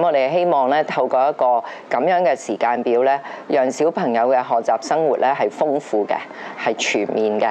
我哋希望咧透過一個咁樣嘅時間表咧，讓小朋友嘅學習生活咧係豐富嘅，係全面嘅。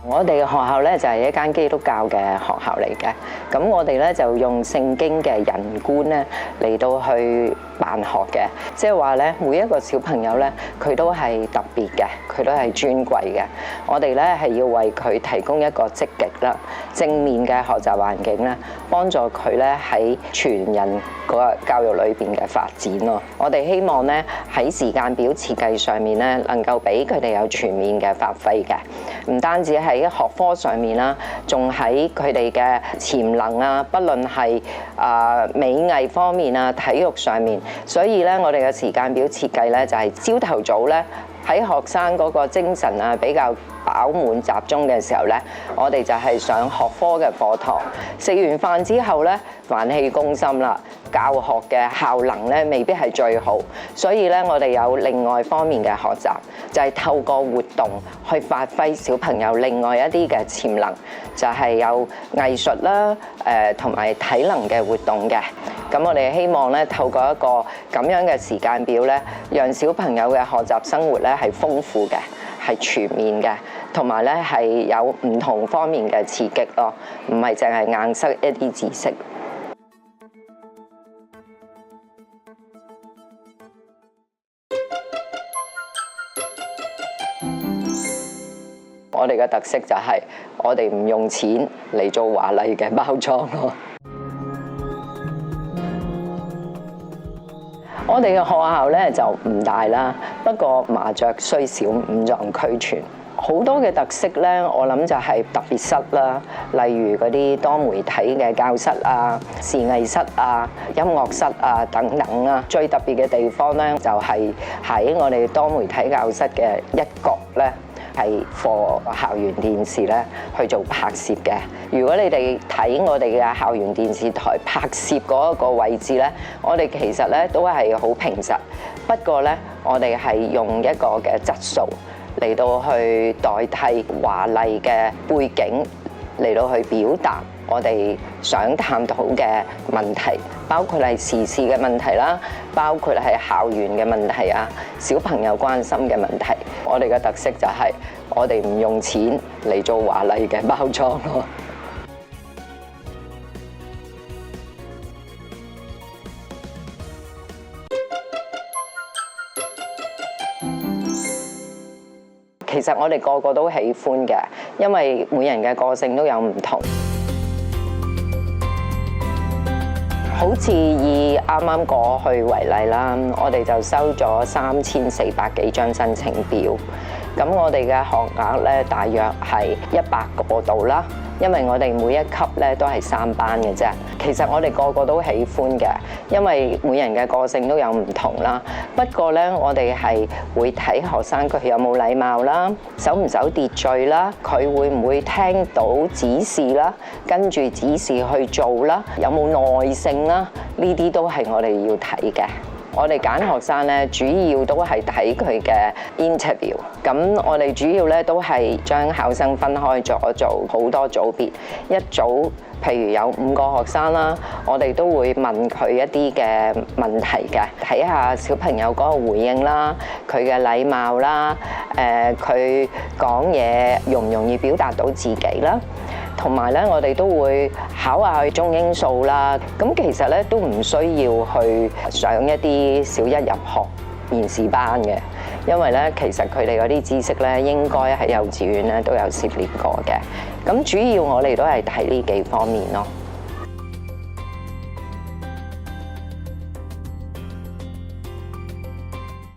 我哋嘅學校咧就係一間基督教嘅學校嚟嘅，咁我哋咧就用聖經嘅人觀咧嚟到去辦學嘅，即係話咧每一個小朋友咧佢都係特別嘅，佢都係尊貴嘅。我哋咧係要為佢提供一個積極啦、正面嘅學習環境咧，幫助佢咧喺全人個教育裏邊嘅發展咯。我哋希望咧喺時間表設計上面咧，能夠俾佢哋有全面嘅發揮嘅，唔單止係喺學科上面啦，仲喺佢哋嘅潛能啊，不論係美藝方面啊、體育上面，所以咧我哋嘅時間表設計咧就係朝頭早咧喺學生嗰個精神啊比較飽滿集中嘅時候咧，我哋就係上學科嘅課堂。食完飯之後咧，飯氣攻心啦，教學嘅效能咧未必係最好，所以咧我哋有另外方面嘅學習，就係透過活動去發揮小朋友另外一啲嘅潛能，就係有藝術啦、同埋體能嘅活動嘅。咁我哋希望咧透過一個咁樣嘅時間表咧，讓小朋友嘅學習生活咧係豐富嘅，係全面嘅，同埋咧係有唔同方面嘅刺激咯，唔係淨係硬塞一啲知識。我哋嘅特色就係我哋唔用錢嚟做華麗嘅包裝咯。我哋嘅學校咧就唔大啦，不過麻雀雖小，五臟俱全。好多嘅特色咧，我諗就係特別室啦，例如嗰啲多媒體嘅教室啊、視藝室啊、音樂室啊等等啊。最特別嘅地方咧，就係喺我哋多媒體教室嘅一角咧，係 for 校園電視咧去做拍攝嘅。如果你哋睇我哋嘅校園電視台拍攝嗰一個位置咧，我哋其實咧都係好平實，不過咧我哋係用一個嘅質素嚟到去代替華麗嘅背景嚟到去表達我哋想探討嘅問題，包括係時事嘅問題啦，包括係校園嘅問題啊，小朋友關心嘅問題。我哋嘅特色就係我哋唔用錢嚟做華麗嘅包裝咯。其實我哋個個都喜歡嘅，因為每人嘅個性都有唔同。好似以啱啱過去為例啦，我哋就收咗3400幾張申請表，咁我哋嘅學額咧大約係100個度啦。因為我哋每一級咧都係3班嘅啫，其實我哋個個都喜歡嘅，因為每人嘅個性都有唔同啦。不過咧，我哋係會睇學生佢有冇禮貌啦，守唔守秩序啦，佢會唔會聽到指示啦，跟住指示去做啦，有冇耐性啦，呢啲都係我哋要睇嘅。我哋揀學生咧，主要都係睇佢嘅 interview。咁我哋主要咧都係將考生分開咗做好多組別，一組譬如有5個學生啦，我哋都會問佢一啲嘅問題嘅，睇下小朋友嗰個回應啦，佢嘅禮貌啦，佢講嘢容唔容易表達到自己啦。同埋咧，我哋都會考下佢中英數啦。咁其實咧都唔需要去上一啲小一入學面試班嘅，因為咧其實佢哋嗰啲知識咧應該喺幼稚園咧都有涉獵過嘅。咁主要我哋都係睇呢幾方面咯。